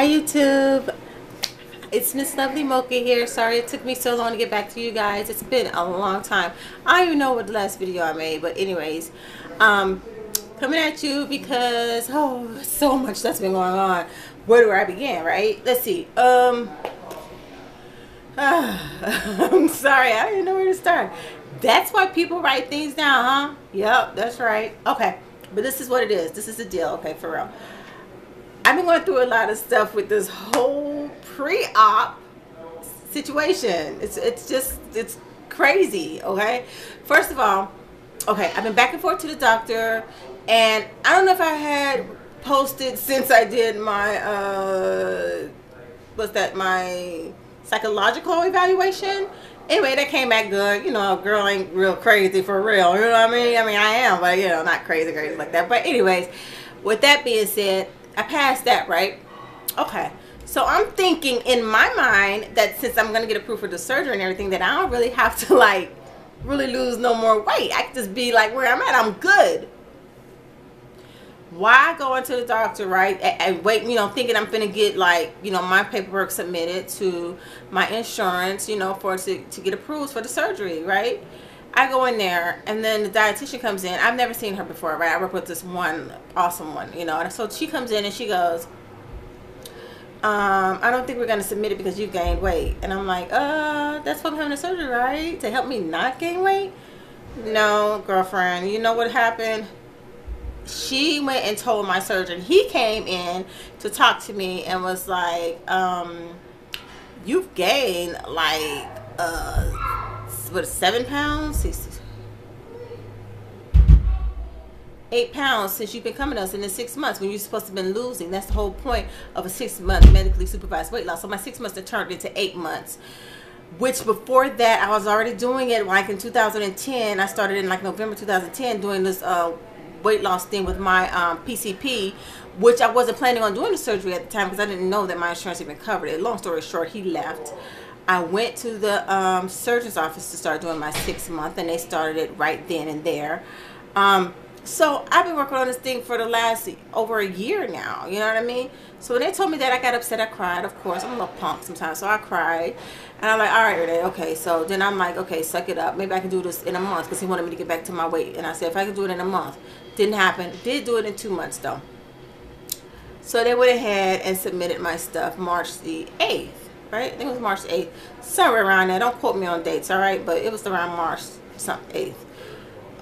Hi YouTube, it's Miss Lovely Mocha here. Sorry it took me so long to get back to you guys. It's been a long time. I don't even know what the last video I made, but anyways, coming at you because so much that's been going on. Where do I begin, right? Let's see. I'm sorry, I don't even know where to start. That's why people write things down, huh? Yep, that's right. Okay, but this is what it is. This is the deal, okay, for real. I've been going through a lot of stuff with this whole pre-op situation. It's crazy, okay? First of all, okay, I've been back and forth to the doctor, and I don't know if I had posted since I did my my psychological evaluation. Anyway, that came back good. You know, a girl ain't real crazy for real. You know what I mean? I mean, I am, but you know, not crazy like that. But anyways, with that being said, I passed that, right? Okay, so I'm thinking in my mind that since I'm gonna get approved for the surgery and everything, that I don't really have to like really lose no more weight. I can just be like where I'm at. I'm good. Why go into the doctor, right, and wait, you know, thinking I'm gonna get like, you know, my paperwork submitted to my insurance, you know, for to get approved for the surgery, right? I go in there, and then the dietitian comes in. I've never seen her before, right? I work with this one awesome one, you know. And so she comes in and she goes, I don't think we're going to submit it because you've gained weight. And I'm like, that's why I'm having a surgery, right? To help me not gain weight? No, girlfriend. You know what happened? She went and told my surgeon. He came in to talk to me and was like, you've gained like, what, 7 pounds, 8 pounds since you've been coming to us in the 6 months when you're supposed to have been losing. That's the whole point of a 6-month medically supervised weight loss. So my 6 months have turned into 8 months, which before that I was already doing it. Like in 2010, I started in like November 2010 doing this weight loss thing with my PCP, which I wasn't planning on doing the surgery at the time because I didn't know that my insurance even covered it. Long story short, he left. I went to the surgeon's office to start doing my 6 month, and they started it right then and there. So I've been working on this thing for the last over a year now, you know what I mean? So when they told me that, I got upset. I cried, of course. I'm a little punk sometimes, so I cried. And I'm like, all right, Renee, okay. So then I'm like, okay, suck it up. Maybe I can do this in a month because he wanted me to get back to my weight. And I said, if I can do it in a month. Didn't happen. Did do it in 2 months, though. So they went ahead and submitted my stuff March the 8th. Right? I think it was March 8th. Somewhere around there. Don't quote me on dates, alright? But it was around March 8th.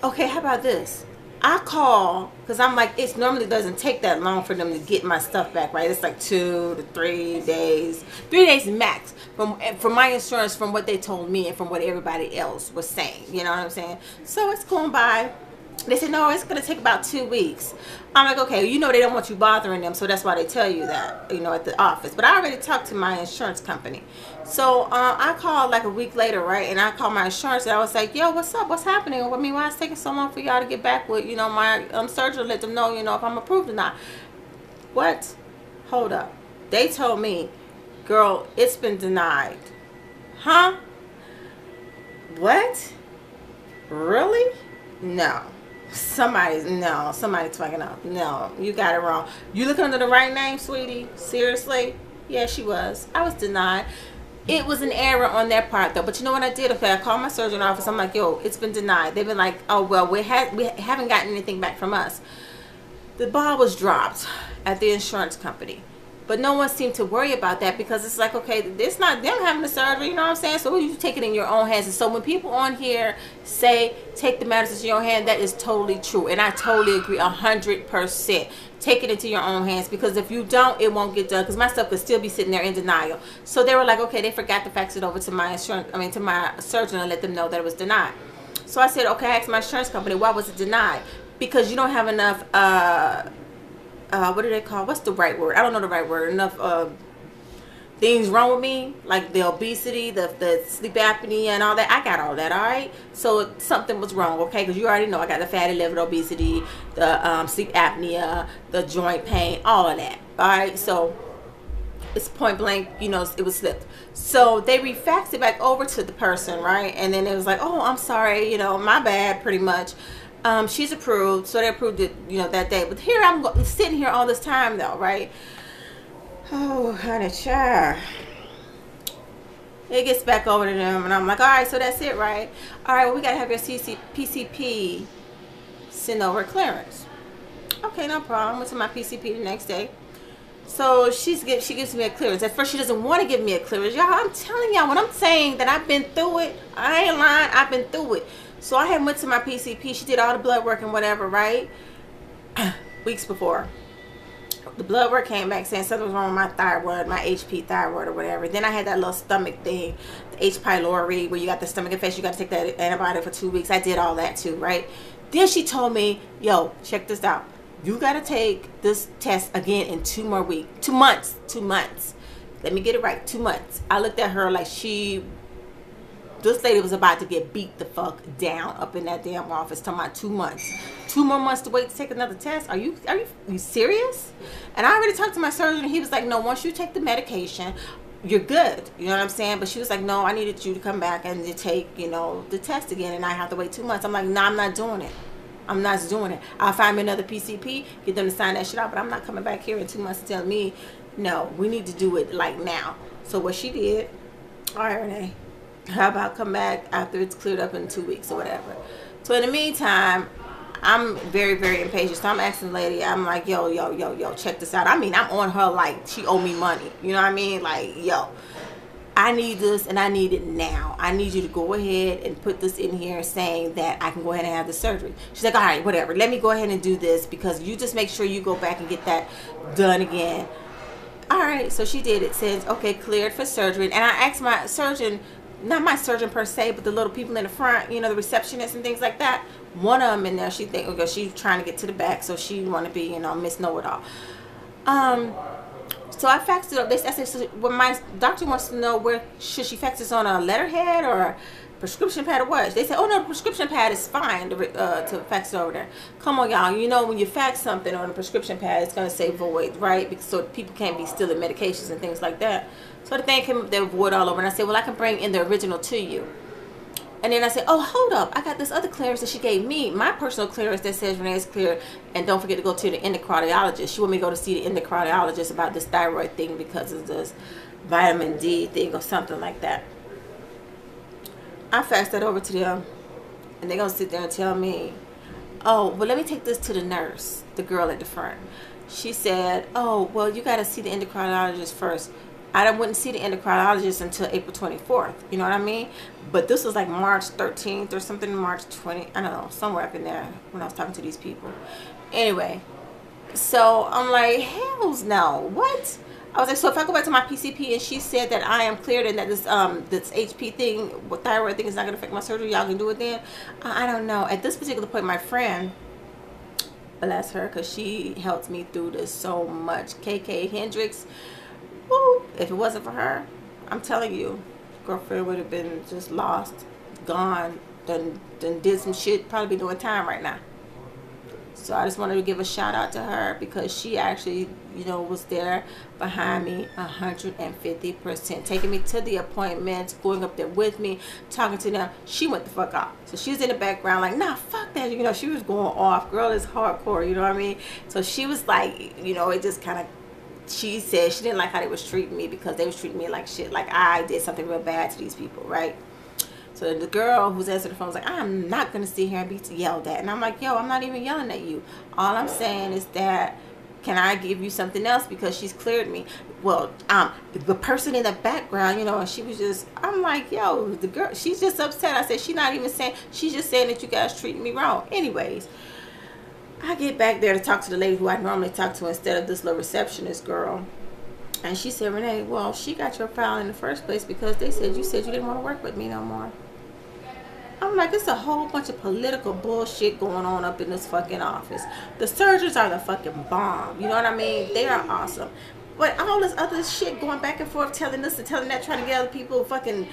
Okay, how about this? I call, because I'm like, it normally doesn't take that long for them to get my stuff back, right? It's like 2 to 3 days. 3 days max from my insurance, from what they told me and from what everybody else was saying. You know what I'm saying? So it's going by. They said, no, it's going to take about 2 weeks. I'm like, okay, you know they don't want you bothering them, so that's why they tell you that, you know, at the office. But I already talked to my insurance company. So I called like a week later, right? And I called my insurance, and I was like, yo, what's up? What's happening? I mean, why is it taking so long for y'all to get back with, you know, my surgeon, let them know, you know, if I'm approved or not. What? Hold up. They told me, girl, it's been denied. Huh? What? Really? No. Somebody's fucking up. No, you got it wrong. You looking under the right name, sweetie? Seriously? Yeah, she was. I was denied. It was an error on their part, though. But you know what I did? Okay, I called my surgeon office. I'm like, yo, it's been denied. They've been like, oh well, we haven't gotten anything back from us. The ball was dropped at the insurance company. But no one seemed to worry about that because it's like, okay, it's not them having the surgery, you know what I'm saying? So you take it in your own hands. And so when people on here say, take the matters into your own hand, that is totally true. And I totally agree 100%. Take it into your own hands, because if you don't, it won't get done, because my stuff could still be sitting there in denial. So they were like, okay, they forgot to fax it over to my to my surgeon and let them know that it was denied. So I said, okay, I asked my insurance company, why was it denied? Because you don't have enough what do they call, what's the right word? I don't know the right word. Enough things wrong with me, like the obesity, the sleep apnea and all that. I got all that, all right? So something was wrong, okay? Because you already know I got the fatty liver, obesity, the sleep apnea, the joint pain, all of that, all right? So it's point blank, you know, it was slipped. So they refaxed it back over to the person, right? And then it was like, oh, I'm sorry, you know, my bad, pretty much. She's approved, so they approved it, you know, that day. But here I'm sitting here all this time, though, right? Oh, honey, child. It gets back over to them, and I'm like, all right, so that's it, right? All right, well, we got to have your PCP send over clearance. Okay, no problem. Went to my PCP the next day. So she gives me a clearance. At first, she doesn't want to give me a clearance. Y'all, I'm telling y'all, when I'm saying that I've been through it, I ain't lying. I've been through it. So I had went to my PCP. She did all the blood work and whatever, right? Weeks before. The blood work came back saying something was wrong with my thyroid, my HP thyroid or whatever. Then I had that little stomach thing, the H. pylori, where you got the stomach infection. You got to take that antibiotic for 2 weeks. I did all that too, right? Then she told me, yo, check this out. You got to take this test again in 2 more weeks. 2 months. 2 months. Let me get it right. 2 months. I looked at her like this lady was about to get beat the fuck down up in that damn office. Talking about 2 months. 2 more months to wait to take another test. Are you serious? And I already talked to my surgeon. He was like, no, once you take the medication, you're good. You know what I'm saying? But she was like, no, I needed you to come back and to take, the test again, and I have to wait 2 months. I'm like, no, I'm not doing it. I'm not doing it. I'll find me another PCP, get them to sign that shit out, but I'm not coming back here in 2 months to tell me, no, we need to do it like now. So what she did, all right, Renee, how about come back after it's cleared up in 2 weeks or whatever. So in the meantime, I'm very, very impatient. So I'm asking the lady, I'm like, yo, check this out. I mean, I'm on her like she owe me money. You know what I mean? Like, yo, I need this and I need it now. I need you to go ahead and put this in here saying that I can go ahead and have the surgery. She's like, all right, whatever. Let me go ahead and do this because you just make sure you go back and get that done again. All right, so she did. It says, okay, cleared for surgery. And I asked my surgeon, not my surgeon per se, but the little people in the front, the receptionists and things like that. One of them in there, she think, okay, she's trying to get to the back, so she want to be, Miss Know-It-All. So I faxed it up. I said, so when my doctor wants to know where should she fax this on, a letterhead or a prescription pad or what? They said, oh no, the prescription pad is fine to fax it over there. Come on, y'all. When you fax something on a prescription pad, it's gonna say void, right? Because so people can't be stealing medications and things like that. So the thing came, they void all over, and I said, well, I can bring in the original to you. And then I said, oh, hold up. I got this other clearance that she gave me, my personal clearance that says Renee is clear. And don't forget to go to the endocrinologist. She want me to go to see the endocrinologist about this thyroid thing because of this vitamin D thing or something like that. I faxed that over to them. And they're going to sit there and tell me, oh, well, let me take this to the nurse, the girl at the front. She said, oh, well, you got to see the endocrinologist first. I wouldn't see the endocrinologist until April 24th. You know what I mean? But this was like March 13th or something, March 20. I don't know, somewhere up in there when I was talking to these people. Anyway, so I'm like, hells no. What? I was like, so if I go back to my PCP and she said that I am cleared and that this HP thing, thyroid thing is not going to affect my surgery, y'all can do it then? I don't know. At this particular point, my friend, bless her, because she helped me through this so much, KK Hendricks, woo, if it wasn't for her, I'm telling you, girlfriend would have been just lost, gone, done did some shit, probably be doing time right now. So I just wanted to give a shout out to her because she actually, was there behind me 150%, taking me to the appointments, going up there with me, talking to them. She went the fuck off. So she was in the background like, nah, fuck that. She was going off. Girl is hardcore, you know what I mean? So she was like, it just kind of, she said she didn't like how they was treating me because they was treating me like shit, like I did something real bad to these people, right? So the girl who's answering the phone was like, I'm not going to sit here and be yelled at. And I'm like, yo, I'm not even yelling at you. All I'm saying is that, can I give you something else because she's cleared me? Well, the person in the background, and she was just, I'm like, yo, the girl, she's just upset. I said, she's not even saying, she's just saying that you guys treating me wrong. Anyways, I get back there to talk to the lady who I normally talk to instead of this little receptionist girl. And she said, Renee, well, she got your file in the first place because they said you didn't want to work with me no more. I'm like, it's a whole bunch of political bullshit going on up in this fucking office. The surgeons are the fucking bomb. You know what I mean? They are awesome. But all this other shit going back and forth, telling this and telling that, trying to get other people fucking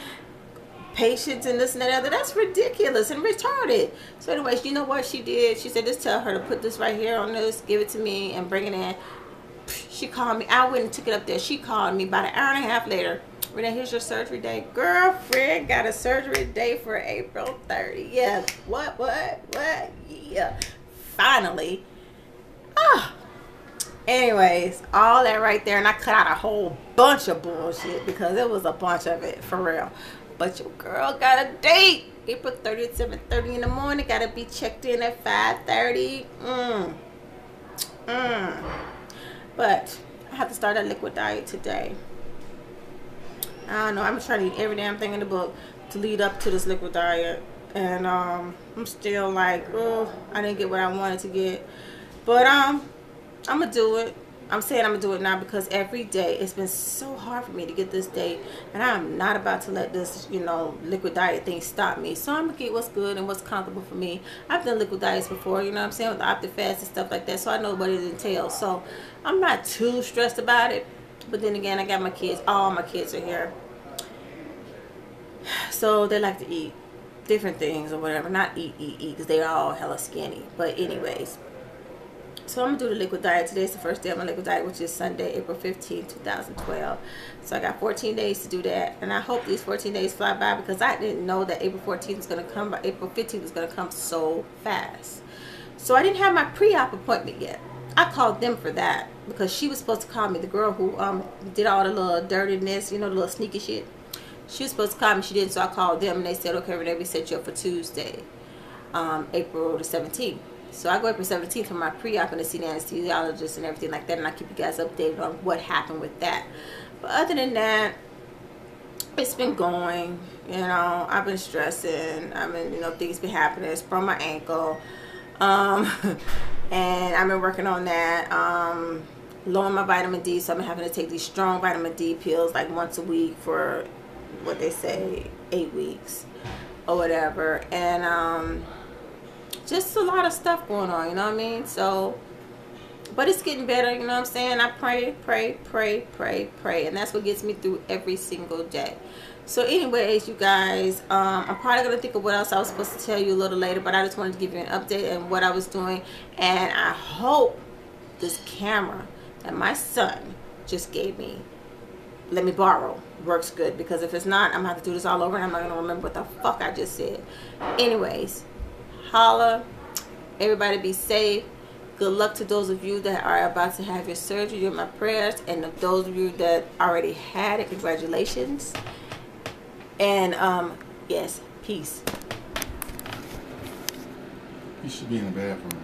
patients and this and that other, that's ridiculous and retarded. So anyways, you know what she did? She said, just tell her to put this right here on this, give it to me and bring it in. She called me. I went and took it up there. She called me about an hour and a half later. Renee, here's your surgery date. Girlfriend got a surgery date for April 30th. Yeah. What? Yeah. Finally. Anyways, all that right there, and I cut out a whole bunch of bullshit because it was a bunch of it for real. But your girl got a date, April 30th, 7:30 in the morning. Gotta be checked in at 5:30. But I have to start a liquid diet today. I don't know. I'm trying to eat every damn thing in the book to lead up to this liquid diet, and I'm still like, oh, I didn't get what I wanted to get, but I'm gonna do it. I'm saying I'm gonna do it now because every day it's been so hard for me to get this date, and I'm not about to let this, you know, liquid diet thing stop me. So I'm gonna get what's good and what's comfortable for me. I've done liquid diets before, you know what I'm saying, with the Opti Fast and stuff like that, so I know what it entails. So I'm not too stressed about it. But then again, I got my kids. All my kids are here, so they like to eat different things or whatever. Not eat because they're all hella skinny. But anyways, so I'm gonna do the liquid diet. Today's the first day of my liquid diet, which is Sunday, April 15, 2012. So I got 14 days to do that, and I hope these 14 days fly by because I didn't know that April 14th was gonna come, but April 15th was gonna come so fast. So I didn't have my pre-op appointment yet. I called them for that because she was supposed to call me. The girl who did all the little dirtiness, you know, the little sneaky shit. She was supposed to call me. She didn't, so I called them and they said, okay, Renee, we set you up for Tuesday, April the 17th. So I go April 17th for my pre-op and to see the anesthesiologist and everything like that, and I keep you guys updated on what happened with that. But other than that, it's been going, you know, I've been stressing. I mean, you know, things been happening. I sprained my ankle. And I've been working on that, lowering my vitamin D, so I've been having to take these strong vitamin D pills like once a week for what they say 8 weeks or whatever, and just a lot of stuff going on, you know what I mean? So, but it's getting better, you know what I'm saying? I pray, and that's what gets me through every single day. So anyways, you guys, I'm probably going to think of what else I was supposed to tell you a little later, but I just wanted to give you an update on what I was doing, and I hope this camera that my son just gave me, let me borrow, works good, because if it's not, I'm going to have to do this all over, and I'm not going to remember what the fuck I just said. Anyways, holla, everybody be safe. Good luck to those of you that are about to have your surgery. You're my prayers, and those of you that already had it, congratulations. And yes, peace. You should be in the bathroom.